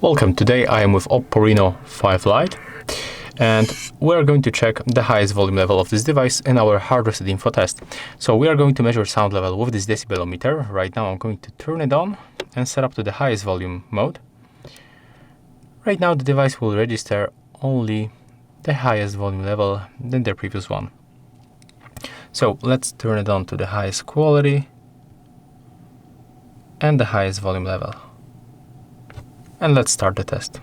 Welcome, today I am with OPPO Reno 5 Lite and we're going to check the highest volume level of this device in our HardReset.Info test. So we are going to measure sound level with this decibelometer. Right now I'm going to turn it on and set up to the highest volume mode. Right now the device will register only the highest volume level than the previous one. So let's turn it on to the highest quality and the highest volume level. And let's start the test.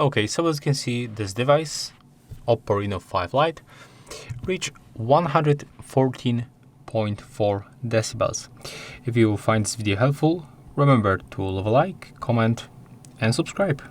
Okay, so as you can see, this device, OPPO Reno 5 Lite, reached 114.4 decibels. If you find this video helpful, remember to leave a like, comment, and subscribe.